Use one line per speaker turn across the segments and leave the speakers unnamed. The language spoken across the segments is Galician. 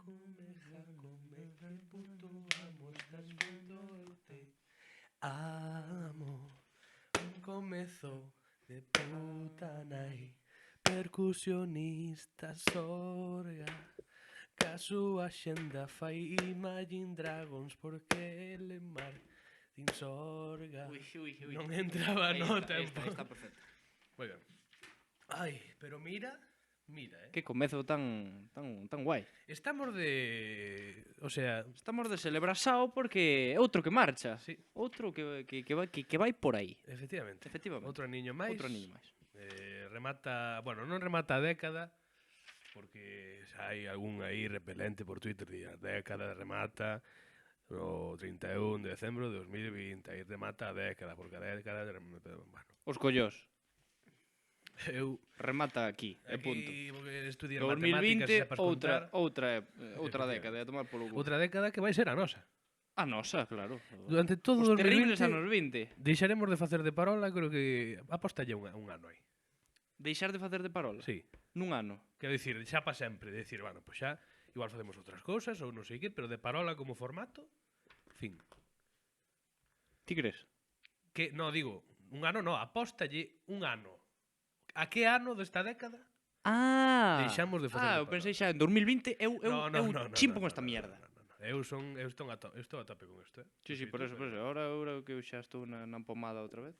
que puto amo, estás vendo te amo. Comezo de puta nai, percusionista sorga, ca súa xenda fai Imagine Dragons porque ele mar din sorga.
Ui.
Non entraba
Aí
no
está, aí
tempo.
está perfecto.
Moi ben. Ai, pero mira,
Que comezo tan guai.
Estamos de... O sea,
Estamos de celebrasao porque é outro que marcha.
sí,
Outro que vai por aí.
efectivamente.
Efectivamente.
Outro aniño máis.
Outro aniño máis.
Remata, bueno, non remata a década, porque xa hai algún aí repelente por Twitter di a década remata o 31 de decembro de 2020, aí remata a década, porque a década, bueno,
Os collós.
eu
Remata aquí, e punto.
aquí porque estudiar matemáticas
2020,
e sepas contar,
outra década, a tomar polo cu.
outra década que vai ser a nosa.
A nosa, claro.
Durante todo
Os
2020
terribles anos 20.
deixaremos de facer de parola, creo que apostalle un ano aí.
Deixar de facer de parola?
Sí.
Nun ano.
Quero dicir, xa pa sempre, decir, bueno, pois xa igual facemos outras cousas ou non sei que, pero de parola como formato, fin.
Ti crees?
Que, no, digo, un ano no, apóstalle un ano. A que ano desta década? Deixamos de facer de
eu
parola.
pensei xa en 2020 eu chimpo con esta mierda.
Eu estou a tope con isto,
Sí, por eso. Ahora que eu xa estou na empomada outra vez.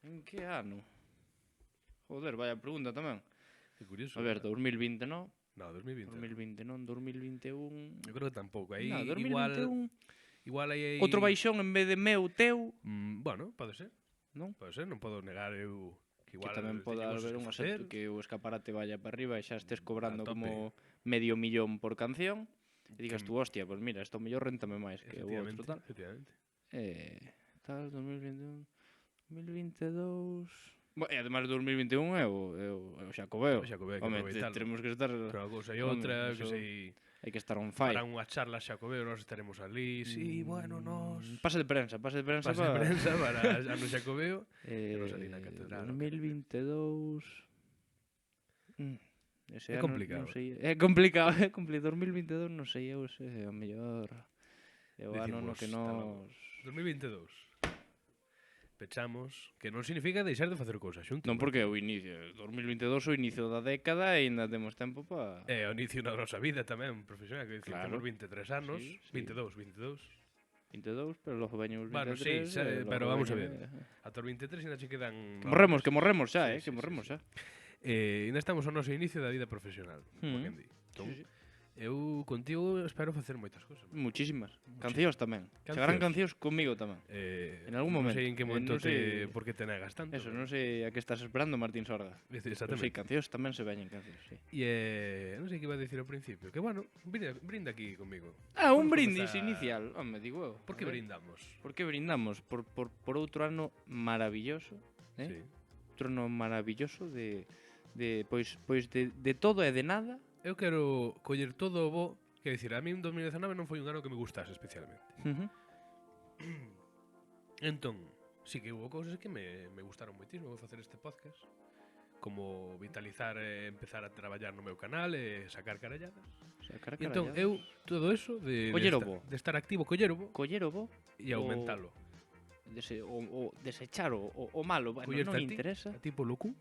En que ano? Joder, vaya pregunta tamén.
Que curioso.
A ver, 2020 non?
No, 2020.
2020 non, 2021...
Eu creo que tampouco. Aí
No, 2021...
igual aí...
Outro baixón en vez de meu, teu...
Bueno, pode ser.
Non?
Pode ser, non podo negar eu... Que igual
que tamén poda
teñemos
haber
que
un
facer.
acepto que o escaparate vaya para arriba e xa estés cobrando
A tope.
como medio millón por canción e digas tú, hostia, pues mira, esto mellor réntame máis que o outro tal.
Efectivamente.
Tal, 2021, 2022... Bueno, e además de 2021 é o Xacobeo.
O Xacobeo, hai que
Home,
aproveitalo.
teremos que estar...
Pero unha cousa e outra, que
eso
sei...
Hai que estar on fire.
Para unha charla Xacobeo, nós estaremos ali. Sí, bueno, nós...
Pase de prensa
Pase de prensa para a no Xacobeo. Nos ali na catedral.
2022... Ese
É
ano,
complicado.
Non sei, é complicado. 2022 non sei eu se é o mellor. É o ano no
Decimos,
que nos...
2022. Pechamos, que non significa deixar de facer cousas xuntos.
Non porque é o inicio, 2022 o inicio da década e ainda temos tempo para...
É o inicio da nosa vida tamén, profesional, que dicir,
Claro.
temos 23 anos,
Sí.
22.
22, pero logo veño os 23.
Bueno, sí, pero
logo
vamos a ver.
veño-
Ata os 23 ainda che quedan...
Que morremos xa,
Sí,
que morremos xa.
Ainda estamos ao noso inicio da vida profesional, como quen di. Entón,
Sí.
eu contigo espero facer moitas cousas.
Muchísimas. Cancións tamén.
Cancións.
Chegarán cancións comigo tamén. En algún momento.
Non sei en que momento
Non sei-
por que te negas tanto.
Eso, non sei a que estás esperando, Martín Sorga. Pero sí,
Exactamente.
cancións tamén se veñen cancións, sí.
E non sei que iba a dicir ao principio, que bueno, brinda aquí comigo.
Un
Vamos
brindis
comezar-
inicial. Home, digo eu.
Por que
A ver.
brindamos?
Por que brindamos? Por outro ano maravilloso,
Sí.
Outro ano maravilloso de todo e de nada.
Eu quero coller todo o bo, quero dicir, a mí en 2019 non foi un ano que me gustase especialmente. Entón, sí que houve cousas que me gustaron moitísimo. Vou facer este podcast, como vitalizar e empezar a traballar no meu canal e sacar caralladas. E entón, eu, todo eso de
Coller o bo.
estar activo, coller o bo
Coller o bo
e aumentalo.
o desechar o malo, bueno,
Collerte
non
a ti,
interesa.
a ti polo cu,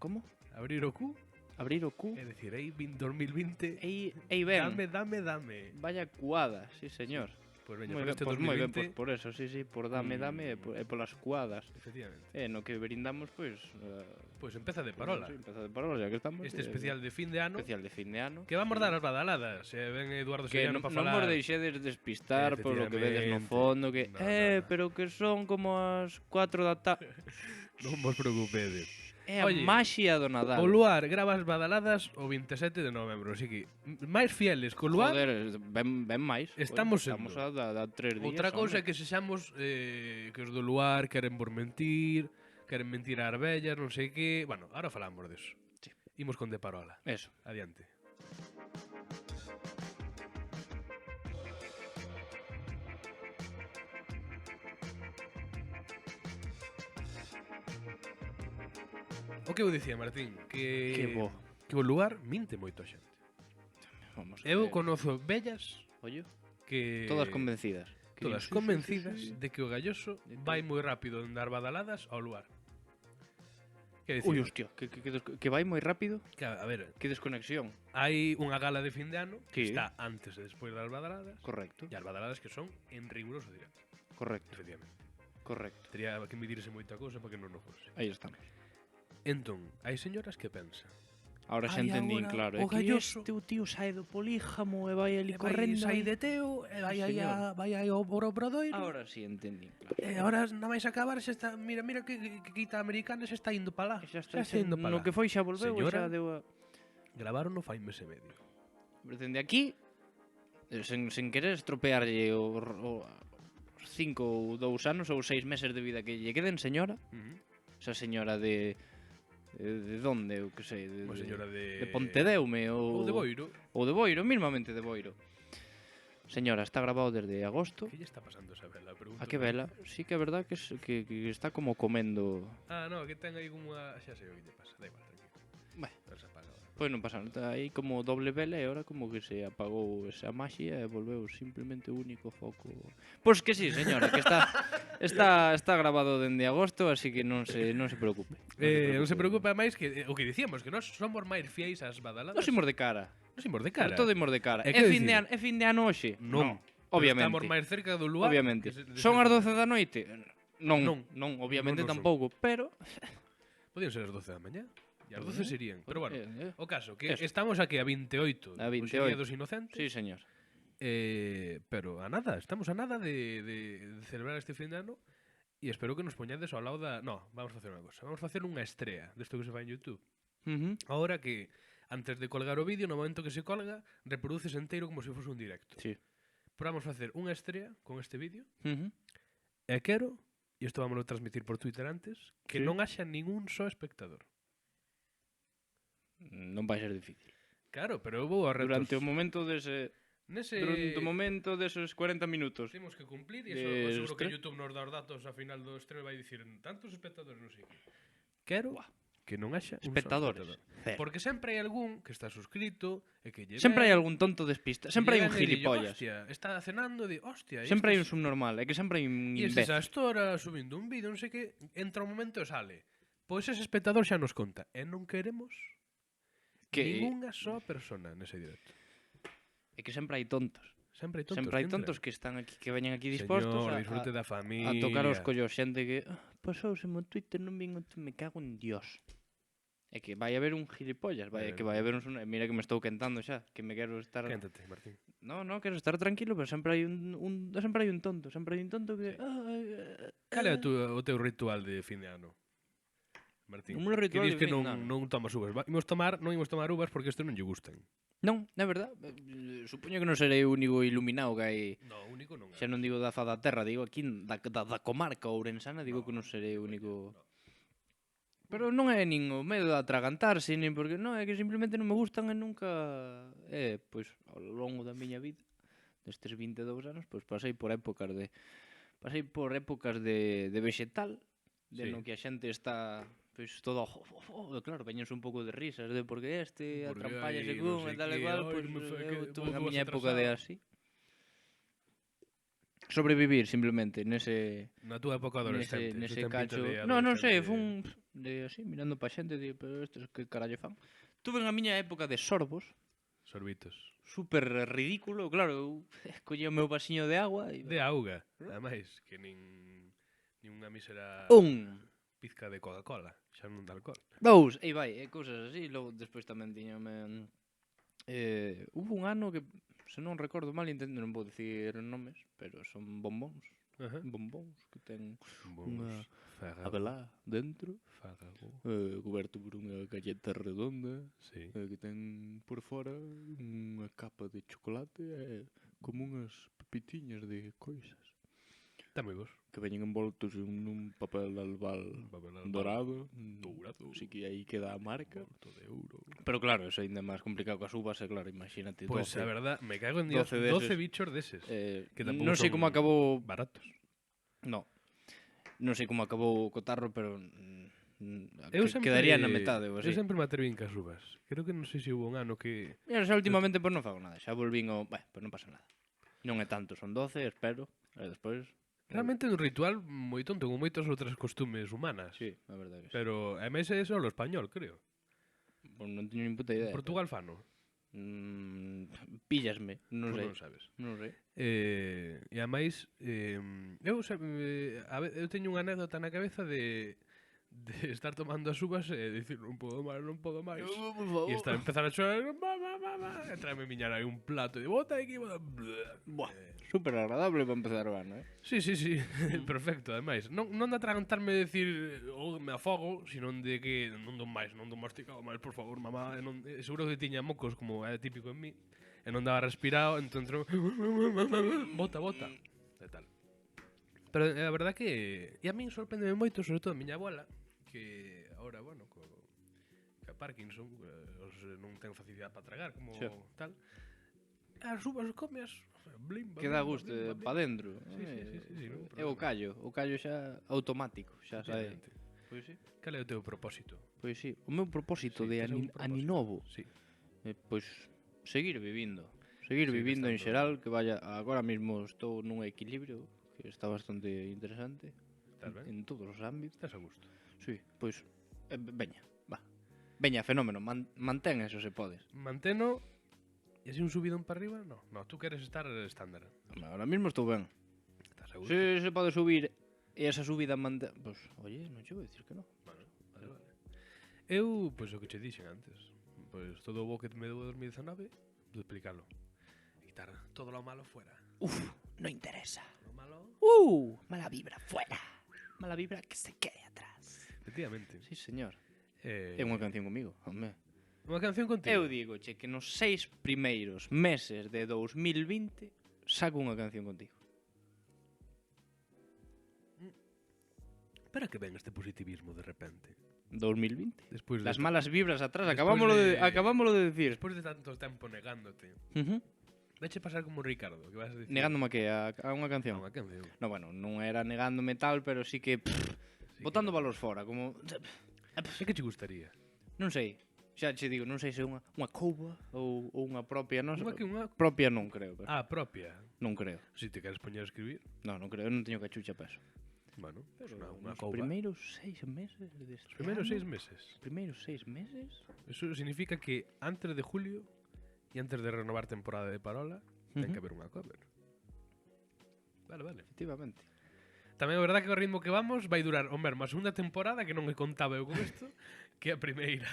Como?
abrir o cu,
Abrir o cu.
e decir, 2020,
Ei ben.
dame.
Vaya cuada, sí, señor.
Pois veña,
Moi
por
ben,
este
pois moi ben,
2020,
por eso, sí, por dame e polas cuadas.
efectivamente.
No que brindamos, pois...
Pois empeza de parola.
Sí, empeza de parola, ya que estamos.
Este especial de fin de ano,
Especial de fin de ano.
que vamos dar as badaladas. Se ven Eduardo
Que
Soriano
non
para falar.
vos deixedes despistar polo que vedes no
Efectivamente.
fondo, que...
No.
pero que son como as 4 da tarde.
Non vos preocupedes.
É a
Oye,
maxia do Nadal.
O Luar grava as badaladas o 27 de novembro, así que máis fieles co Luar.
Joder, ben máis.
Estamos
Estamos
sendo.
a da 3 días.
Outra cousa é
home.
que sexamos que os do Luar queren por mentir, queren mentir ás vellas, non sei que... Bueno, ahora falamos deso.
Sí.
Imos con de parola.
Eso.
Adiante. O que eu dicía, Martín, que
Que bo.
o Luar minte moito a xente.
vamos a
Eu
ver.
conozo vellas
Ollo,
que...
todas convencidas. Que
Todas
din, sí,
convencidas
sí, sí, sí.
de que o galloso
De que-
vai moi rápido en dar badaladas ao luar. Que
Ui,
dicir,
hostia, que vai moi rápido.
que, a ver,
Que desconexión.
hai unha gala de fin de ano que
Sí.
está antes e despois das badaladas
Correcto,
e as badaladas que son en riguroso directo,
correcto,
efectivamente.
correcto.
Tería que medirse moita cousa para que non o fose.
Aí estamos.
Entón, hai señoras que pensan
Ahora xa
Ai,
entendín,
agora
claro.
o
É que
galloso-
este o tío sae do polígamo e vai ali
e vai
correndo.
sair
aí.
de teo, e vai aí,
señor.
vai aí ao Obradoiro,
Ahora sí entendín, claro.
e agora non vais a acabar, xa está, mira que quita americana se está indo para lá.
Xa está,
indo para
no
lá.
que foi xa volveu,
Señora.
xa deu a...
Gravaron no fai mes e medio.
Dende aquí, sen querer estropearlle os 5 ou 2 anos ou 6 meses de vida que lle queden, señora, esa señora de donde, eu que sei,
Unha señora
de Pontedeume
ou de Boiro.
ou de Boiro, mismamente de Boiro. Señora, está grabado desde agosto.
Que lle está pasando esa vela?
A que vela? Sí que é verdad que está como comendo...
Ah, no, que ten aí unha... Xa sei o que lle pasa, da igual, tranquilo.
Bueno.
Non se apaga.
Pois non pasa nada, aí como doble vela e ahora como que se apagou esa maxia e volveu simplemente o único foco. Pois que sí, señora, que está grabado dende agosto, así que non se preocupe.
Non se preocupa máis que o que dicíamos, que nós somos máis fiéis ás badaladas.
Nos imos de cara.
Nos imos de cara.
Pero todo imos de cara.
É
É
que
fin
dicir-
de ano hoxe?
Non.
Obviamente.
Estamos máis cerca do lugar.
Obviamente.
que
Son as 12 da noite? Non,
Non.
obviamente
Non son.
tampouco, pero...
Podían ser as 12 da mañá. E as 12 serían. Pero bueno, o caso, que
Eso.
estamos aquí a 28.
A
Hoxe
28.
Día dos Inocentes.
Sí, señor.
Pero a nada, estamos a nada de celebrar este fin de ano. E espero que nos poñades ao lado da... No, vamos a facer unha cosa. Vamos a facer unha estrea desto que se fai en YouTube. Ahora que, antes de colgar o vídeo, no momento que se colga, reproduces enteiro como se fose un directo.
Sí.
Pero vamos a facer unha estrea con este vídeo.
Ujú.
E quero, e isto vamos a transmitir por Twitter antes, que
Sí.
non haxa ningún só espectador.
Non vai ser difícil.
Claro, pero eu vou a retos.
Durante o momento deses 40 minutos.
Temos que cumplir e
de
eso, seguro que
estre-
YouTube nos dá os datos a final do estreno e vai dicir tantos espectadores, non sei que. Quero que non haxa un só
Espectadores.
espectador.
Cero.
Porque sempre hai algún que está suscrito e que lle
Sempre hai
ven,
algún tonto despista.
que
Sempre hai
lle
un
ven e dille,
gilipollas.
Hostia, está cenando e di, hostia,
Sempre hai un subnormal. É que sempre hai un
E este
imbécil.
xa estora subindo un vídeo, non sei que, entra un momento e sale. Pois ese espectador xa nos conta. E non queremos
Que-
ningunha só persona nese directo.
É que sempre hai tontos.
Sempre hai tontos.
Sempre hai
entran.
tontos que están aquí, que veñen aquí dispostos
Señor,
a
disfrute da familia.
tocar os collos. Xente que pasouse mo Twitter, non vin o me cago en Dios. É que vai haber un gilipollas, que vai haber un... Mira que me estou quentando xa, que me quero estar...
Quéntate, Martín.
No, quero estar tranquilo, pero sempre hai sempre hai un tonto, sempre hai un tonto que...
Cal é o teu ritual de fin de ano? Martín,
O meu ritual
que dis
de
que
fin de
non,
ano.
non tomas uvas. Non imos tomar uvas porque isto non lle gustan.
Non, é verdad. Supoño que non serei o único iluminado que hai.
No, único non.
Xa non digo da fa da terra, digo aquí da comarca ourensana, digo que non serei o único. Pero non é nin o medo de atragantarse, nin porque non, é que simplemente non me gustan e nunca... pois, ao longo da miña vida, destes 22 anos, pois pasei por épocas de vegetal, de
Sí.
no que a xente está pois todo, claro, veñense un pouco de risas de porque
Porque
atrampállase
hai non
cun
sei
e tal e
que,
cual,
ai,
pois
me foi que
eu tuve a
dúas
miña época de
atrasado.
así. Sobrevivir simplemente nese
Na túa época adolescente.
nese cacho. Non sei, fun de así mirando pa xente, digo, pero estes que carallo fan. Tuve a miña época de sorbos,
Sorbitos.
super ridículo, claro, eu collía o meu vasiño de agua e
De auga. Ademais, que nin unha mísera pizca de Coca-Cola. Xa non de alcohol.
dous, e vai, cousas así, logo despois tamén tiñame hubo un ano que se non recordo mal, intento non vou dicir nomes, pero son bombóns,
Ajá.
bombóns que ten
Bons.
unha
Fágago.
abelá dentro,
Fágago.
coberto por unha galleta redonda,
Sí.
que ten por fora unha capa de chocolate e como unhas pepitiñas de coisas
Está moi vos.
que veñen envoltos en un papel albal dorado,
Dourado.
así que aí queda a marca.
Morto de euro.
Pero claro, eso ainda máis complicado que as uvas, e claro, imagínate,
Pois
12.
a verdad, me cago en Dios.
12
12
deses.
bichos deses. que tampouco
Non sei
son
como acabou,
baratos.
no. Non sei como acabou o cotarro, pero Quedaría na metade ou
Eu
así.
sempre me atrevín cas uvas. Creo que non sei se hubo un ano que...
E xa últimamente pois non fago nada, xa volvín ao... Pois non pasa nada. Non é tanto, son 12, espero, e despois...
Realmente é un ritual moi tonto, con moitas outras costumes humanas.
Sí, a verdade que sí.
Pero é máis é só o español, creo.
Pois non teño nin puta idea.
Portugal fano.
Píllasme, non
Pois
sei.
non sabes.
Non sei.
E ademais, eu teño unha anécdota na cabeza de estar tomando as uvas e dicir non podo máis, non podo máis.
Por favor.
E estar empezar a chorar, mamá, e traeme miñar aí un plato de bota aquí, bota.
Buah, super agradable para empezar o ano,
Sí, perfecto, ademais. Non de atragantarme de decir me afogo, sino de que non dou máis, non dou masticado máis, por favor, mamá. Seguro que tiña mocos, como é típico en mí, e non daba respirado, entón bota, e tal. Pero a verdad que... E a min sorprendeme moito, sobre todo a miña abuela, que agora, bueno, que a Parkinson, non ten facilidade para tragar, como
Sí.
tal. As uvas comeas, blimba,
Que dá
blimba,
gusto
blimba,
pa dentro.
Sí, non
É o callo xa automático, xa sai.
Efectivamente.
Pois sí.
Cal é o teu propósito?
Pois sí, o meu propósito
Sí,
de
tes algún propósito?
aninovo,
Sí.
pois seguir vivindo. Seguir
Sí,
vivindo en
bastante.
xeral, que vaya, agora mesmo estou nun equilibrio que está bastante interesante
Estás ben?
en todos os ámbitos.
Estás a gusto.
Sí, pois veña, va. Veña, fenómeno, mantén eso se podes.
Manteno e así un subidón para arriba? No, tú queres estar estándar.
Ahora mesmo estou ben.
Estás a gusto.
Se se pode subir e esa subida mantén, pois, oye, non che vou dicir que non.
Vale. Eu, pois o que che dixen antes, pois todo o bo que me deu 2019, duplicalo. E quitar todo lo malo fuera.
Uf, no interesa.
Lo malo,
Mala vibra fuera. Mala vibra que se quede atrás.
efectivamente.
Sí, señor.
É
É unha canción comigo, home.
unha canción contigo.
Eu digo, che, que nos 6 primeiros meses de 2020 saco unha canción contigo.
Para que ven este positivismo de repente?
2020.
Despois
Las
de,
malas vibras atrás,
despois
acabámoslo de decir.
despois de tanto tempo negándote. Veche pasar como Ricardo, que vas a decir.
Negándome a que a unha
a
canción.
unha canción.
No, bueno, non era negándome tal, pero sí que
Sí,
botando
que-
valores fora, como
E que che gustaría?
non sei. Xa che digo, non sei se é unha couva ou unha propia, non sei.
Unha
Propia non creo, pero
propia.
non creo.
Si te queres poñer a escribir,
Non creo, eu non teño cachucha para eso.
bueno, pues
Pero
unha
nos
couva.
primeiros 6 meses deste
Os primeiros
ano,
6 meses.
primeiros 6 meses?
Eso significa que antes de julio e antes de renovar temporada de Parola, ten
Ujú.
que haber unha cover. Vale.
Efectivamente.
Tamén é verdad que o ritmo que vamos vai durar o mesmo a segunda temporada, que non me contaba eu con isto, que a primeira.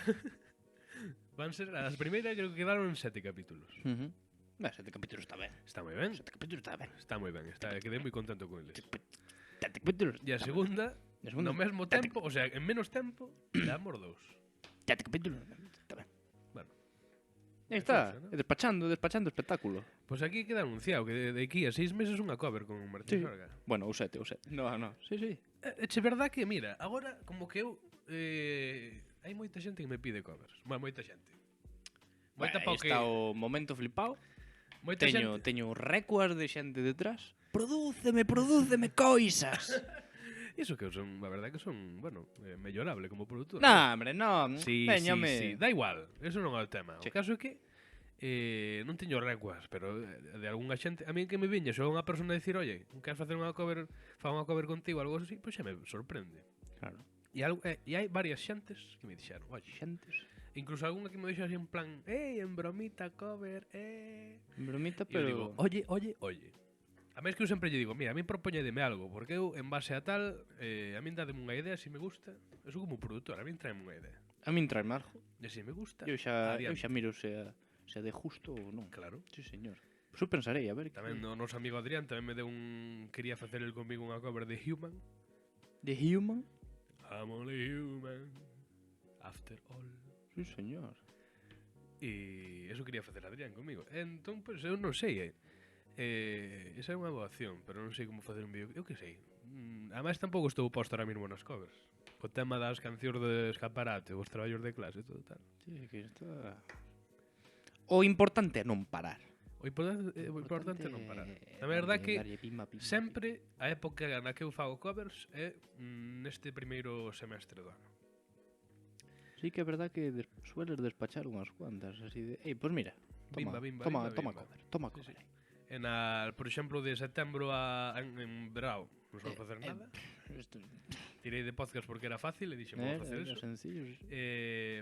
Van ser, as primeiras creo que quedaron 7 capítulos.
Ben, 7 capítulos está ben.
Está moi ben.
7 capítulos está ben.
Está moi ben, quedei moi contento con eles.
7 capítulos.
E a segunda, no mesmo tempo, o sea, en menos tempo, damos 2.
7 capítulos. Está ben.
Bueno.
Aí está,
Eso, ¿no?
despachando espectáculo.
Pois aquí queda anunciado que de aquí a 6 meses unha cover con Martín
Sí.
Sorga.
Bueno, ou 7. No. Sí.
É verdad que, mira, agora como que eu hai moita xente que me pide covers. Bueno, moita xente. Moita
Bueno, aí
pau que
está o momento flipado.
moita xente.
Teño récuas de xente detrás. Prodúceme coisas.
Iso que eu son, a verdade que son, bueno, mellorable como produtor.
No, hombre, no.
Sí,
Véñame.
sí, da igual. Eso non é o tema.
Sí.
O caso é que non teño recuas, pero de algunha xente, a mí que me viña só unha persona a dicir, oye, queres facer unha cover, fa unha cover contigo, algo así, pois xa me sorprende.
Claro.
E hai varias xentes que me dixeron, oye,
Xentes.
incluso algunha que me dixo así en plan, en bromita cover,
Bromita,
E eu digo,
pero...
oye. A máis que eu sempre lle digo, mira, a min propoñedeme algo, porque eu, en base a tal, a min dademe unha idea, se me gusta, eu sou como produtor, a min traeme unha idea.
A min trae algo.
E se me gusta,
Eu xa
adiante.
miro se de justo ou non.
Claro.
Sí, señor. Yo pensarei, a ver.
Tamén o noso amigo Adrián tamén me deu un... Quería facer el comigo unha cover de Human.
The Human?
I'm only human, after all.
Sí, señor.
E eso quería facer Adrián comigo. Entón, pois, eu non sei, esa é unha boa opción, pero non sei como facer un vídeo. Eu que sei. Ademais, tampouco estou posto ahora mismo nas covers. O tema das cancións de escaparate, os traballos de clase e todo tal.
Sí, que está... O importante é non parar.
O importante é non parar. A verdade que sempre a época na que eu fago covers é neste primeiro semestre do ano.
Sí que é verdad que sueles despachar unhas cuantas, así de... Pois mira, toma,
Bimba,
toma,
bimba,
toma
bimba.
cover, toma
Sí,
cover.
Por exemplo, de setembro en verao, non sou facer nada.
Isto,
Tirei de podcast porque era fácil e dixen, vou facer
era
eso.
sencillo. Sí.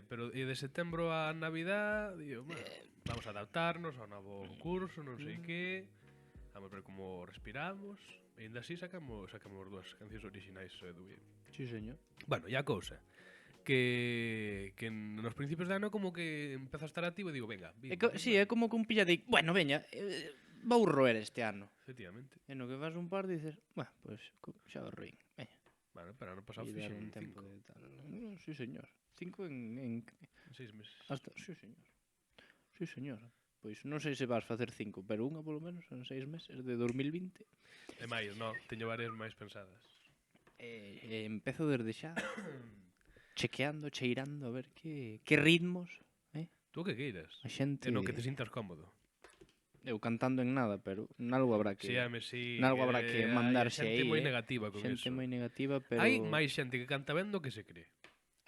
Pero de setembro a Navidad, digo, vamos a adaptarnos ao novo curso, non sei que. Vamos ver como respiramos. E ainda así sacamos dúas cancións orixinais do Bien.
Sí, señor.
Bueno, e a cousa que nos principios de ano como que empeza a estar activo e digo, venga,
Sí, é como que un pilla de... Bueno, veña, vou roer este ano.
efectivamente.
E no que faz un par dices, bueno, pois xa o roín. Veña.
Bueno, pero ano pasado
E dar
fixen
un tempo
5
de tal. Sí, señor. 5 en
6 meses.
hasta, sí, señor. Sí, señor. Pois non sei se vas facer 5, pero unha polo menos en 6 meses de 2020.
E máis, no, teño varias máis pensadas.
Empezo desde xa chequeando, cheirando a ver que ritmos,
Tú que queiras.
a xente.
E no que te sintas cómodo.
Eu cantando en nada, pero nalgo habrá que
Sí,
nalgo habrá que mandarse
hai
aí.
xente moi negativa con
Xente
eso.
moi negativa, pero
Hai máis xente que canta ben do que se cree.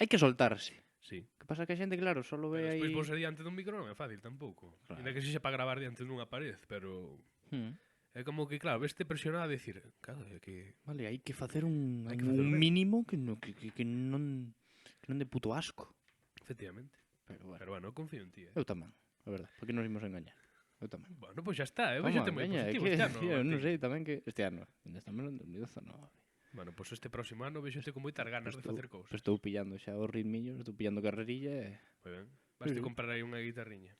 hai que soltarse.
Sí.
Que pasa que a xente, claro, solo
Pero
ve aí.
despois pose diante dun micro non é fácil tampouco.
Claro.
Ainda que sexa para gravar diante dunha pared, pero
Hmm.
é como que, claro, veste presionado a decir, claro, é que
Vale, hai que facer un
Hai que facer ben.
mínimo que non de puto asco.
efectivamente.
Pero bueno,
Pero bueno, confío en ti,
eu tamén, a verdade, porque nos imos engañar. Eu tamén.
Bueno, pois xa está, eu
Toma,
vexo moi
veña, é
positivo
que,
este ano.
eu non
Martín.
sei tamén que este ano, ainda estamos en 2019.
Bueno, pois este próximo ano vexote con moitas ganas de facer cousas.
Estou pillando xa os ritmillos, estou pillando carrerilla e
Moi ben. Vaste
Sí.
comprar aí unha guitarriña.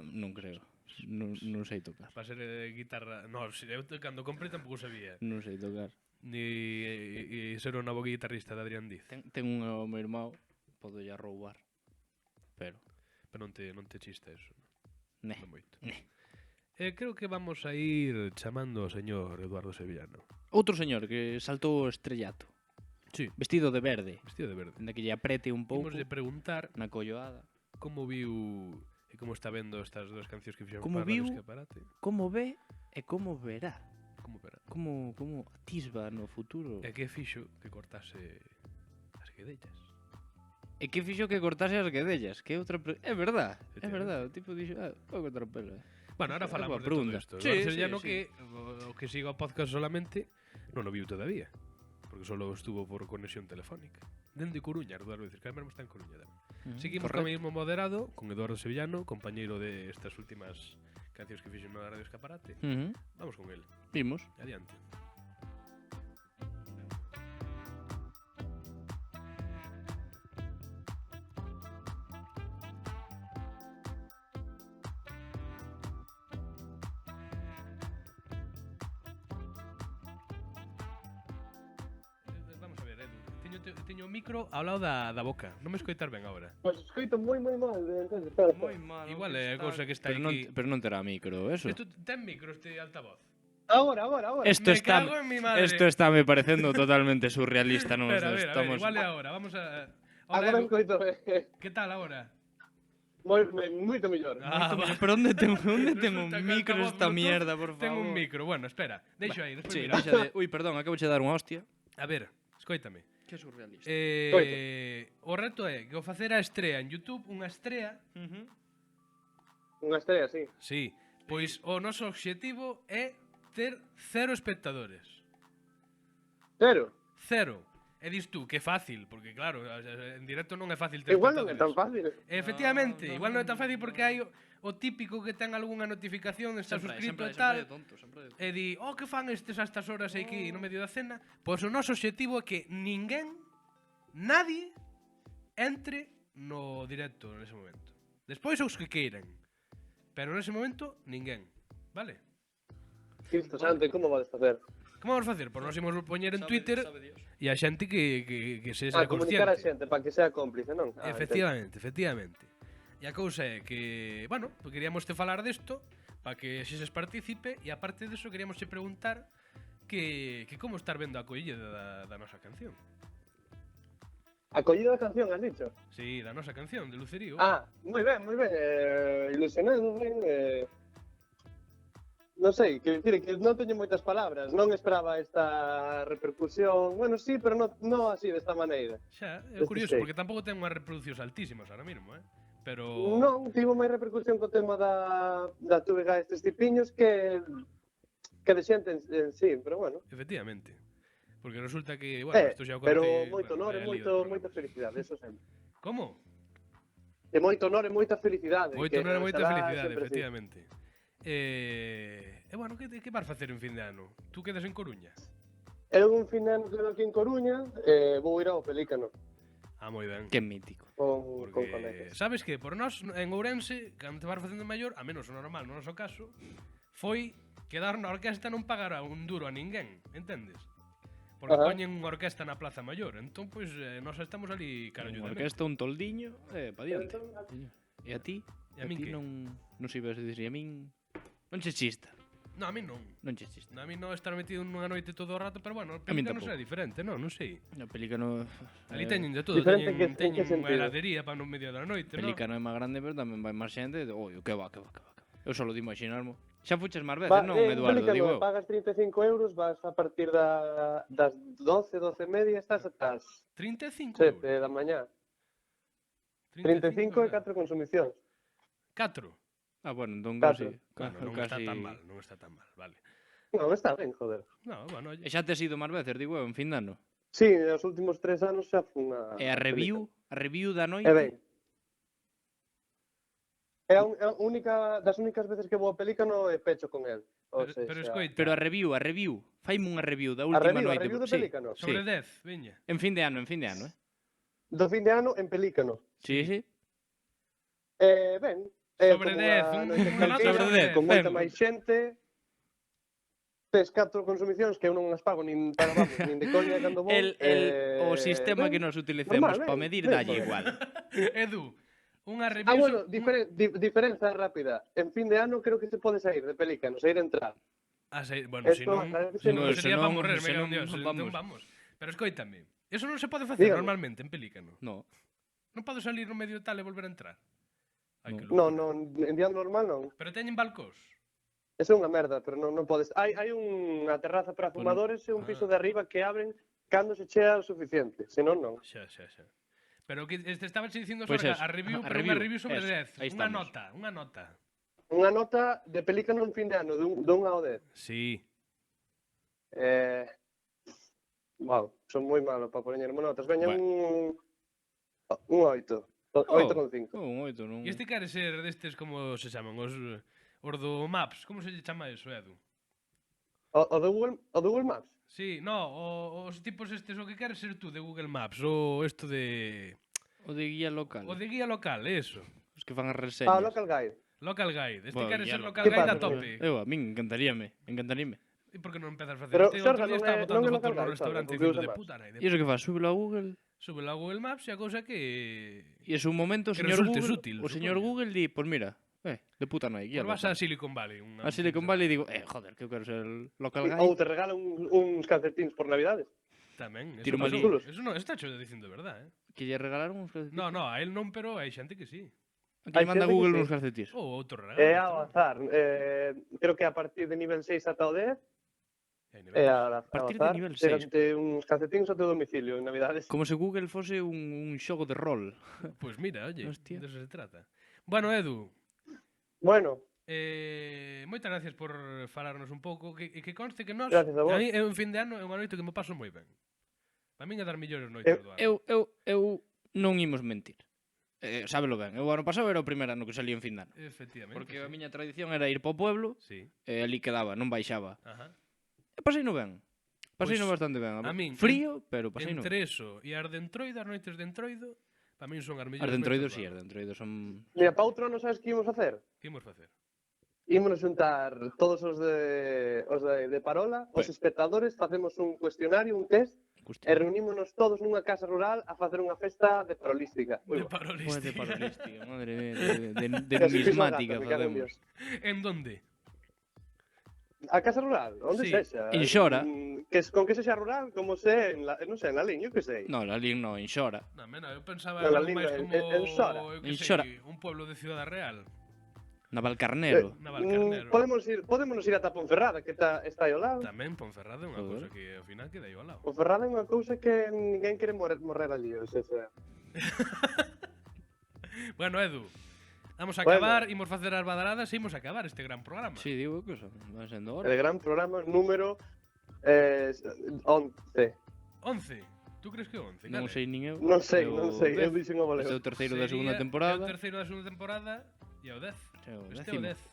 non creo. Non sei tocar.
Va a ser guitarra... No, eu cando comprei tampouco sabía.
Non sei tocar.
Ni ser o novo guitarrista de Adrián Diz.
Ten un ao meu irmão, podo ya roubar. Pero,
Pero non te chista eso.
ne.
Non moito. Creo que vamos a ir chamando ao señor Eduardo Sevillano.
Outro señor que saltou o estrellato,
Sí,
vestido de verde,
vestido de verde.
de que lle aprete un pouco
Imos de preguntar
na colloada.
como viu e como está vendo estas dúas cancións que fixemos
Como
para
viu?
o escaparate.
Como ve e como verá.
Como verá.
Como atisba no futuro.
E que fixo que cortase as guedellas.
E que fixo que cortase as guedellas? Que é outra... É verdad, é
Efectivamente.
verdad. O tipo dixo, vou cortar o pelo.
Bueno, ahora
É
falamos
boa
de
pregunta.
todo isto.
Sí,
Eduardo
sí,
Sevillano
sí.
que o que siga o podcast solamente non o viu todavía. Porque solo estuvo por conexión telefónica. Dende Coruña, Eduardo dices, que además está en Coruña tamén. Seguimos co mesmo moderado, con Eduardo Sevillano, compañeiro de estas últimas cancións que fixen na Radio Escaparate. Vamos con el.
Vimos.
Adiante. Vamos a ver, Edu. Teño o micro ao lado da boca. Non me escoitar ben agora.
Pois escoito moi mal, entonces, espera.
mal.
Igual é a cousa que está
pero non,
aquí.
pero non terá micro, eso.
Isto ten micro este altavoz.
Agora.
Esto
Me
está
cago en mi madre.
Esto está me parecendo totalmente surrealista, non?
Espera, a ver,
Estamos
igual é agora. Vamos a...
Agora
Edu,
escoito
que tal agora?
moito mellor.
Va.
Pero onde ten un
Resulta que
micro
altavoz
esta
Bluetooth
mierda, por favor?
Ten un micro. Bueno, espera. Deixo aí, despois
Sí,
mira.
deixa de... Ui, perdón, acabo de dar unha hostia.
A ver, escoítame.
Que surrealista.
O reto é que o facer a estrea en YouTube, unha estrea,
Unha estrella, sí.
sí, pois o noso obxectivo é ter 0 espectadores.
Pero,
0. E dis tú, que fácil, porque claro, en directo non é fácil ter
igual non é
espectadores.
tan fácil.
Efectivamente, igual non é tan fácil porque hai o típico que ten algunha notificación, está suscrito e tal, e di, que fan estes a estas horas aquí no medio da cena? Pois o noso obxectivo é que nadie entre no directo nese momento. Despois os que queiran, pero nese momento, ninguén, vale?
Cristo santo, como vades facer?
Como vamos facer? Pois nos imos poñer en Twitter e a xente que se sea
Comunicar a
consciente.
xente para que sea cómplice, non?
Efectivamente. E a cousa é que, bueno, pues queríamos te falar desto para que xeses partícipe e aparte deso queríamos che preguntar que como estar vendo a acollida da nosa canción.
A collida da canción, has dicho?
Sí, da nosa canción, de Lucerío.
Moi ben. Ilusionado, ben. non sei, que dicir que non teño moitas palabras, non esperaba esta repercusión, bueno, sí, pero non así, desta maneira.
Xa, é curioso, porque tampouco ten unhas reproduccións altísimas ahora mesmo, pero...
Non, tivo máis repercusión co tema da túvega estes tipiños que de xente en sí, pero bueno.
Efectivamente. Porque resulta que, bueno, isto xa o
pero
contei...
moito honor e moita felicidade, eso sempre.
Como?
E moito honor e moita felicidade.
Moito honor e moita felicidade, efectivamente. Bueno, que vas facer en fin de ano? Tú quedas en Coruña?
Eu un fin de ano quedo aquí en Coruña vou ir ao Pelícano.
Ah, moi ben.
Que mítico.
Con
Porque,
colegas.
sabes que, por nós, en Ourense, cando te vas facendo maior, a menos o normal, no noso caso, foi quedar na orquesta non pagar un duro a ninguén, entendes? Porque poñen unha orquesta na Plaza Maior, entón, pois, nós estamos ali carallo
Unha
de
orquesta, un toldiño, pa diante. E a ti?
E a min
ti
que?
non se ibas a dicir, e a min... Non che chista.
No, a mí non.
Non che chista.
A mí non estar metido nunha noite todo o rato, pero bueno, o
min
Pelícano
tampouco.
será diferente, non sei.
O Pelícano...
Ali teñen de todo,
diferente
teñen
en que
unha
sentido?
heladería para no medio da noite, non?
Pelícano é máis grande, pero tamén vai máis xente. Oi, que va. Eu só lo di imaginarmo. Xa fuches máis veces, non, Eduardo,
Pelícano,
digo eu.
pagas 35 euros, vas a partir das 12, 12 e media, estás ata as
35
7
euros.
da mañá. 35 e 4 consumicións.
4.
Ah, bueno, entón
Catro.
casi...
Bueno, non está
casi...
tan mal, non está tan mal, vale.
Non, está ben, joder.
No, bueno,
E
oye.
xa te has ido máis veces, digo eu, en fin de ano.
Sí, os últimos 3 anos xa fun a...
E a review da noite...
É ben. É a única, das únicas veces que vou a Pelícano e pecho con el. O
Pero
sea,
escoita,
Pero a review. Faime unha review da
a
última
review,
noite.
do
Sí,
Pelícano.
sobre
sí.
10, veña.
En fin de ano,
Do fin de ano en Pelícano.
Sí, sí.
Ben.
Sobre
como
10,
unha
un-
noite
unha nota
tranquila,
sobre 10,
con moita
ben.
máis xente. Tes 4 consumicións que eu non as pago nin para vamos, nin de coña cando vou.
O sistema
ben.
que nos utilicemos
normal,
para
ben,
medir
ben,
dalle
joder.
igual.
Edu, unha review...
Bueno, diferenza rápida. En fin de ano creo que se pode sair de Pelícano, sair e entrar.
Bueno,
Esto,
se non...
se
non-
sería
se
para
non-
morrer,
se
me cago
non-
en Dios.
vamos.
Entón vamos. Pero escoítame, eso non se pode facer
Dígame.
normalmente en Pelícano.
No.
Non podo salir no medio tal e volver a entrar. Ai, que
No,
loucura.
en día normal non.
Pero teñen balcós.
Eso é unha merda, pero non podes. Hai unha terraza para
Bueno,
fumadores e un piso
ah.
de arriba que abren cando se chea o suficiente, senón non.
Xa. Pero que te estaba dicindo
Pois
sobre
eso,
a review,
a
pero
review,
unha review sobre
eso,
10.
aí
Unha
estamos.
nota.
Unha nota de Pelícano en fin de ano, dun ao 10.
Sí.
Wow, son moi malo para poñerme notas. Veña
Bueno.
un 8. 8,5.
Un 8, non...
E este quere ser destes, como se chaman, os do Maps. Como se lle chama eso, Edu?
O do Google Maps?
Sí, no, os tipos estes, o que queres ser tú de Google Maps, o isto de...
O de guía local.
O de guía local, eso.
Os que fan as reseñas.
Local Guide.
Local Guide. Este
Bueno,
quere
guía
ser
local.
local
Que
guide a
pasa,
tope.
Eu, a min encantaríame.
E por que non empezas a facer?
Pero,
Este
Xorga,
outro día
non
estaba
é
botando
local
fotos no
guide,
restaurante
Xorga,
dicindo
porque
de
usa
puta nai.
E iso que faz? Súbelo a Google.
Sube a Google Maps e a cousa que...
E es un momento o
Que
señor
resultes
Google,
útil,
o señor
supoño.
Google di, pues mira, de puta nai, guía
Vas
local.
a Silicon Valley.
A Silicon Valley digo, joder, que eu quero ser local guy.
Ou te regalan uns calcetins por Navidades.
Tamén, eso
Tiro
pasou.
malí.
Eso non, está hecho dicindo verdad,
Que lle regalaron uns calcetines.
No, a él non, pero hai xente que sí.
A que
Hai
lle manda
xente que
Google
sí.
uns calcetines.
Ou outro regalo.
É ao azar. Creo que a partir de nivel 6 ata o 10
Hai niveles.
é ao
partir de
azar.
nivel 6.
Chegante uns calcetins ao teu domicilio en Navidades.
Como se Google fose un xogo de rol.
Pois mira, oye,
Hostia.
de eso se trata. Bueno, Edu,
Bueno,
moitas gracias por falarnos un pouco. Que conste que nós...
Gracias a vos.
mí, en fin de ano é unha noite que me paso moi ben. Para min é das millores noites do ano.
Eu non imos mentir. Sábelo ben. Eu o ano pasado era o primeiro ano que salía en fin de ano.
Efectivamente.
Porque
sí.
a miña tradición era ir para o pueblo
Sí.
e ali quedaba, non baixaba.
Ajá.
E paseino ben. Paseino
Pois,
bastante ben.
a min,
Frío, pero paseino ben.
Entre eso e as de Entroido, as noites de Entroido, para min son as mellores
As de Entroido,
noites do
sí,
ano.
as de Entroido son...
mira, para outro ano sabes que ímos facer?
Que imos facer?
Ímonos xuntar todos os de Parola, os
Pues.
espectadores, facemos un cuestionario, un test, e reunímonos todos nunha casa rural a facer unha festa de parolística.
De
Pues de
parolística.
parolística, madre mía, de
Casi
numismática
piso gato, me cago en
facemos.
Dios.
En donde?
A casa rural, onde
Sí,
sexa.
en Xora.
Con que sexa rural, como se, non sei, na liña, que sei.
No, la Lin no, en Xora.
Na mena, eu pensaba
Na
algo
Liga,
máis como...
en Sora.
eu que
En
sei,
Sora.
un pueblo de Ciudad Real.
Navalcarnero.
Navalcarnero.
Podémonos ir ata Ponferrada, que está aí ao lado.
Tamén Ponferrada é unha
Joder.
cousa que ao final queda aí ao lado.
Ponferrada é unha cousa que ninguén quere morrer allí, o sea.
Bueno, Edu, vamos a
Bueno.
acabar, imos facer as badaladas e imos a acabar este gran programa.
Sí, digo que son, van sendo
El
hora.
gran programa número 11.
11. Tú crees que 11?
Non sei nin eu.
Non sei,
Eu
non sei, eu
10.
dixen o
Este é
voleo.
o terceiro da segunda
É o
temporada.
terceiro da segunda temporada e é o 10.
É o
Este é o
décimo.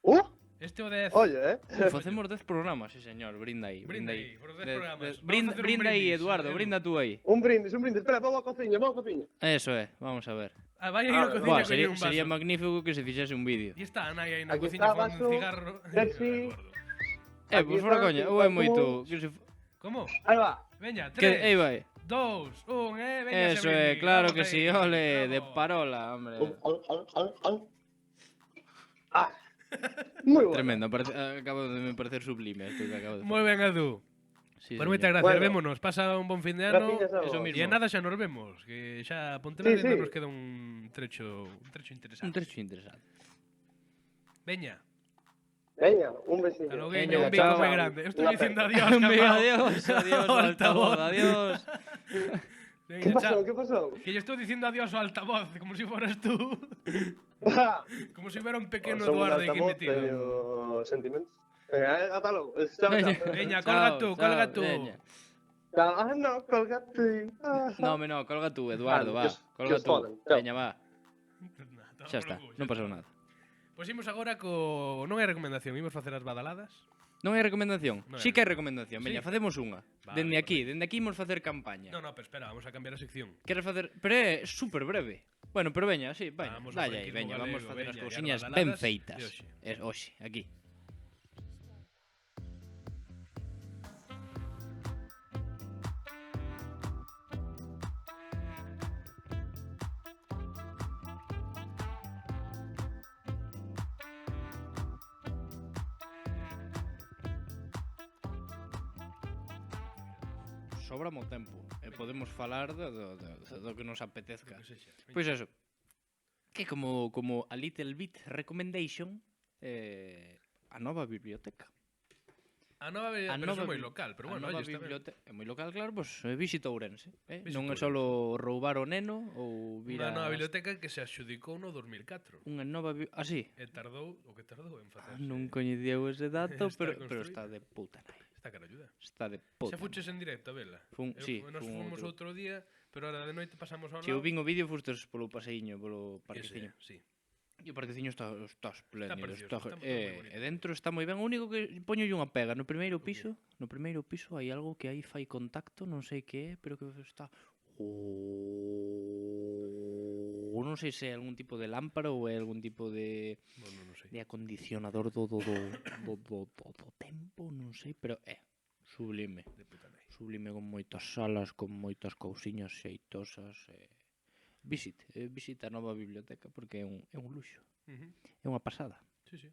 10.
Este
é o 10.
Oye,
Facemos 10 programas, sí señor, brinda aí.
Brinda aí, por 10 programas. Vamos a
Brinda,
hacer un
brinda aí,
brindis,
Eduardo,
Edu.
brinda tú aí.
un brindis. Espera, vamos a cociña.
Eso é, vamos a ver.
Ah, vai aí a cociña
Buah,
con
sería,
un vaso.
sería magnífico que se fixese un vídeo.
E está Ana aí na
Aquí
cociña
está,
fumando un
vaso,
cigarro.
Pepsi.
Eduardo.
Aquí
Pois fora
está,
coña,
aquí
ou é
está,
moito...
como-
Que se...
Como?
Aí va.
Veña,
Que,
3,
aí vai.
2, 1, veña
Eso
ese
é,
brindis.
claro
Vamos
que
aí,
sí, ole, de
bravo.
parola, hombre.
Ah, moi bueno.
Tremendo, acabo de me parecer sublime esto que acabo de
Moi ben, Edu.
Sí,
Pois moitas
señor.
gracias,
Bueno.
vémonos. Pasa un bon fin de ano.
Gracias a
Eso
vos.
mismo.
E en nada xa nos vemos, que xa a Pontevedra
Sí, sí.
nos queda un trecho interesante.
Un trecho interesante.
Veña,
Veña, un besillo.
hasta logo,
Veña,
un bico
chao.
moi grande. Eu estou
Una
dicindo
pena.
adiós,
Venga,
capao.
adiós, adiós,
Ao
altavoz, adiós.
Veña,
¿Qué pasó?
chao.
¿Qué pasó?
Que yo estoy diciendo adiós ao altavoz, como si fueras tú. Como si fuera un pequeno
Somos
Eduardo aquí
altavoz,
metido.
teño sentimentos. Venga, ata logo. Chao,
Veña,
chao.
Veña,
chao,
colga tú,
chao,
colga tú.
veña.
Chao. Ah, no, colgate. Ah,
No, me no, colga tú, Eduardo,
Vale,
va.
que
Colga
os
tú.
foden, chao.
Veña, va. Xa está, non pasou nada.
Pois imos agora co... Non hai recomendación, imos facer as badaladas.
Non hai recomendación?
Non hai
Sí que hai recomendación. Veña,
Sí.
facemos unha.
Vale,
Dende aquí imos facer campaña.
No, pero espera, vamos a cambiar a sección.
Queres facer... Pero é super breve. Bueno, pero veña, sí, veña.
Vamos ao
Dalle aí,
franquismo
veña, vamos
galego,
facer as
veña, e as
cousiñas
badaladas
ben
de
feitas.
hoxe.
Hoxe, aquí. Sobra mo tempo e podemos falar do que nos apetezca.
Que sexa. Veña.
Pois eso. Que como a little bit recommendation a nova biblioteca.
A nova, pero
nova
é moi
bi-
local, pero
a
bueno,
nova
olles tamén.
biblioteca é moi local, claro, pois visita Ourense,
Visita
non é
Ourense.
só roubar o neno ou vir
Unha nova
a
biblioteca que se adxudicou no 2004.
unha nova así.
E tardou, o que tardou en facerse.
Non coñecía eu ese dato,
Está
pero
construída.
está de puta nai.
Está cara ayuda.
Está de
Xa
puta.
fuches en directo a vela.
Sí,
Nos
fun
fomos
outro.
outro día, pero ahora de noite pasamos ao
Si eu
lado.
vin o vídeo fustes polo paseiño, polo
Ese,
parqueciño.
sí.
E o parqueciño está espléndido,
precioso,
está,
está moi bonito.
e dentro está moi ben. O único que poñolle unha pega no primeiro piso hai algo que aí fai contacto, non sei que é, pero que está non sei se é algún tipo de lámpara ou é algún tipo de
Bueno, non sei.
acondicionador do tempo, non sei, pero é sublime.
De puta nai.
Sublime con moitas salas, con moitas cousiñas xeitosas. Visita a nova biblioteca porque é un luxo. É unha pasada.
Sí, sí.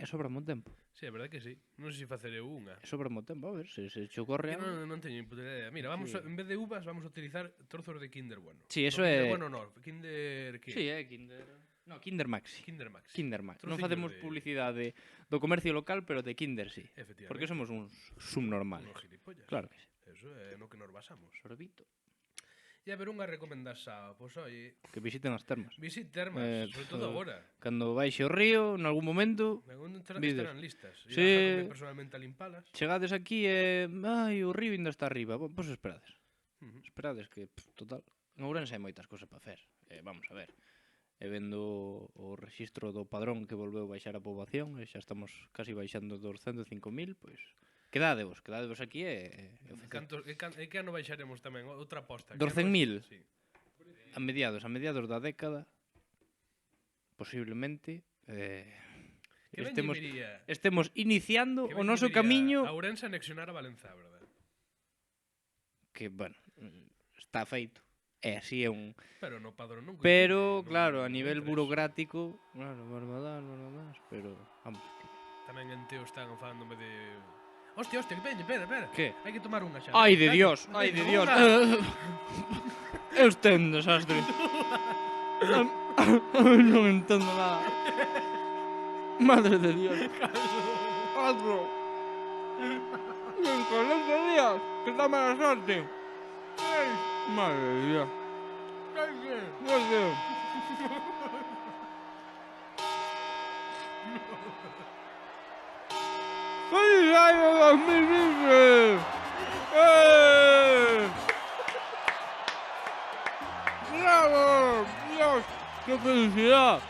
É sobra mo tempo.
Sí, é verdade que sí. Non sei se facer eu unha.
É sobra mo tempo, a ver, se che ocorre
Que
algo.
non teño ni puta idea. Mira, vamos
Sí.
en vez de uvas vamos a utilizar trozos de Kinder Bueno.
Sí, eso
No,
é-
Kinder Bueno no, Kinder que?
Sí, Kinder... No, Kinder Maxi.
Kinder Max.
Kinder Maxi. Non
Trociños
facemos
de-
publicidade do comercio local, pero de Kinder sí.
Efectivamente.
Porque somos uns subnormales.
Unos gilipollas.
Claro que sí.
Eso é no que nos basamos.
Sorbito.
E a ver unha recomendasa, pois oye,
Que visiten as termas.
visit termas, sobre todo agora.
Cando baixe o río, en algún momento, Vides.
Estarán listas. E
Sí.
sí. Personalmente a limpalas.
chegades aquí e... Ai, o río ainda está arriba. Pois esperades.
Ujú.
Esperades que, total, en Ourense hai moitas cosas para fer. Vamos a ver. E vendo o rexistro do padrón que volveu baixar a poboación, e xa estamos casi baixando dos 105.000, pois quedadevos aquí e
Que ano baixaremos tamén? Outra aposta.
Dos
que
100.000.
Sí.
a mediados da década, posiblemente,
Que ben
estemos,
lle viría-
estemos iniciando
que
o
ben
noso
lle viría
camiño,
a Ourense anexionar a Valenza, verdad?
que, bueno, está feito. E así é un...
Pero no padrón non
Pero,
coincide,
claro, a
non
nivel
entra eso.
burocrático, claro, Barbadás, pero, vamos, que...
Tamén en Teo están falándome de... Hostia, que peña, espera.
Que?
Hai que tomar unha xa.
Ai de
Venga,
Dios, ai de Dios. Eu estou un desastre. Non entendo nada. Madre de Dios. Otro. Con este día, que da mala suerte. Madre de Dios. Dios. ¡Feliz año 2020! ¡Bravo! ¡Dios! ¡Qué felicidad!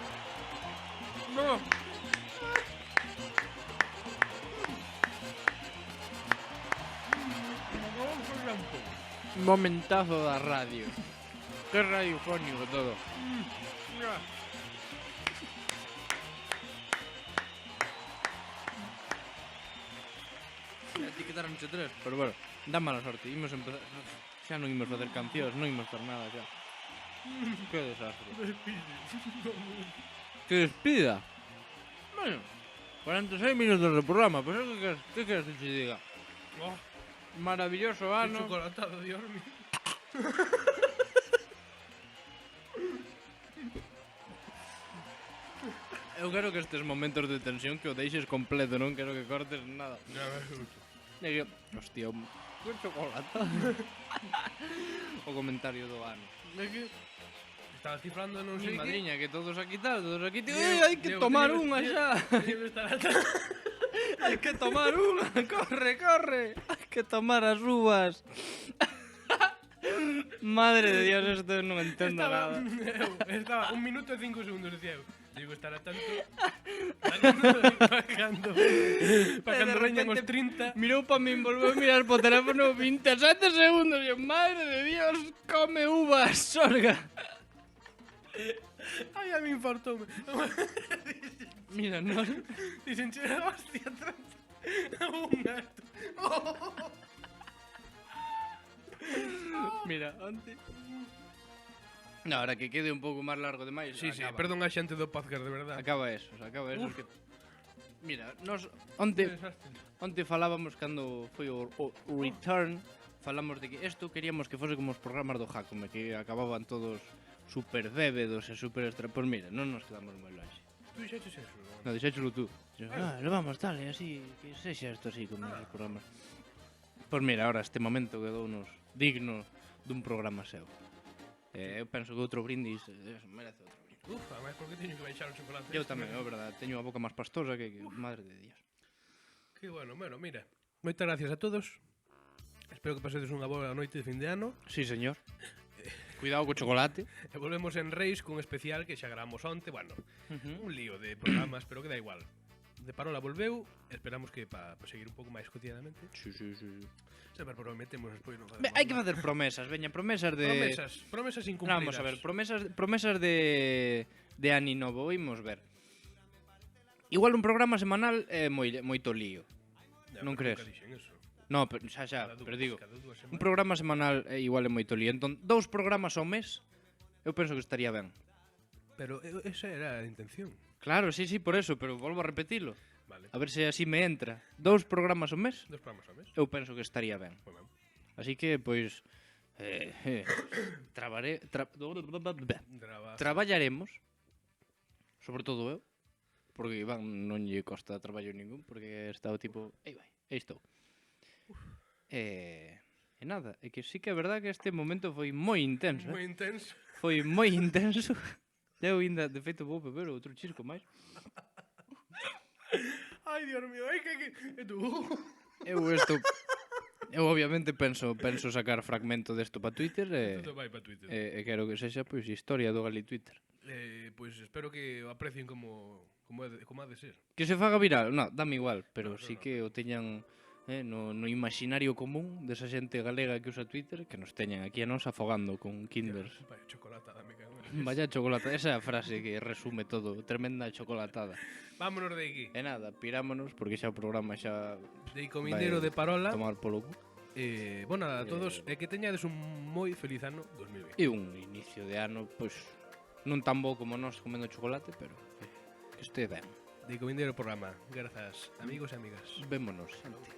¡No! Momentazo da radio. Qué radiofónico todo. Etiquetaronche 3, pero bueno, dá mala sorte. Imos empezar. Xa non imos facer cancións, non imos facer nada xa. Que desastre. Que despida. Bueno, 46 minutos de programa, pues ¿qué quieres que te diga?
Oh,
Maravilloso
qué
ano.
chocolatado, Dios mío.
Eu quero que estes momentos de tensión que o deixes completo, non quero que cortes nada.
Ya ves, mucho.
E que, hostia, que chocolate. O comentario do ano.
Es que estaba cifrando non sei
Mi
que.
madriña, que todos aquí tal, todos aquí tal.
Diego,
Hai que
Diego,
tomar
Diego,
unha
Diego,
xa.
Diego está la-
Hai que tomar unha. Corre, corre. Hai que tomar as uvas. Madre de Dios, esto non entendo
Estaba,
nada.
estaba 1 minuto e 5 segundos, decía eu. Digo, estará tanto para cando veñan os 30.
Mirou pa min, volveu a mirar po teléfono 27 segundos. E eu, madre de Dios, come uvas, sorga.
Ai, a mí importoume.
Mira, non.
Dicen, che, hostia, 30. Un gato.
Mira, onte. No, ahora que quede un pouco máis largo demais.
Sí, sí,
acaba.
perdón a xente do podcast, de verdade.
Acaba eso,
Uf.
que... Mira, nos onte falábamos cando foi o return, falamos de que isto queríamos que fose como os programas do Jacome, que acababan todos super bébedos e super extra. Pois mira, non nos quedamos moi longe.
Tú dixeches eso,
No, dixéchelo tú. Lo vamos, dale, así, que sexa isto así como os programas. Pois mira, ahora este momento quedounos digno dun programa seu. Eu penso que outro brindis merece outro brindis.
Ufa, mas por que teño que baixar o chocolate?
Eu tamén, é verdade, teño a boca máis pastosa que madre de Dios.
Que bueno, mira. Moitas gracias a todos. Espero que pasedes unha boa noite de fin de ano.
Sí, señor. Cuidado co chocolate.
E volvemos en Reis cun especial que xa grabamos onte. Bueno, un lío de programas, pero que da igual. De Parola volveu, esperamos que pa seguir un pouco máis cotidianamente.
Sí.
Sempre prometemos despois non
Hai que facer promesas, veña, promesas de...
Promesas incumplidas.
Vamos a ver, promesas de Ani Novo, imos ver. Igual un programa semanal é moito lío.
Ya,
non
pero
crees?
nunca dixen eso.
No, pero xa, pero digo,
Cada dúas
un
semanas.
programa semanal é igual é moito lío. Entón, 2 programas ao mes, eu penso que estaría ben.
Pero esa era a intención.
Claro, sí, por eso, pero volvo a repetilo.
Vale.
A ver se así me entra. 2 programas ao mes,
2 programas ao mes.
eu penso que estaría ben.
Moi ben.
Así que, pois, traballaremos, sobre todo eu, porque Iván non lle costa traballo ningún, porque está o tipo, aí estou. E nada, é que sí que é verdad que este momento foi moi intenso,
Moi intenso.
Foi moi intenso. Eu ainda, de feito, vou beber outro chisco máis.
Ai, Dios mío, ai que e tú.
Eu obviamente penso sacar fragmento desto para Twitter
Todo vai para Twitter.
e quero que sexa pois historia do Gali Twitter.
Pois espero que o aprecien como ha de ser.
Que se faga viral, no, dame igual, pero sí que o teñan no imaginario común desa xente galega que usa Twitter, que nos teñan aquí a nos afogando con kinders.
Vaya chocolatada, me cago en
Vaya chocolate, esa é a frase que resume todo, tremenda chocolatada.
Vámonos de aquí.
E nada, pirámonos porque xa o programa xa
De Comindero de Parola.
tomar polo cu.
Bueno, nada, a todos, que teñades un moi feliz ano 2020.
E un inicio de ano, pois, non tan bo como nós comendo chocolate, pero que este ben.
De Comindero programa. Grazas, amigos e amigas.
Vémonos, xente.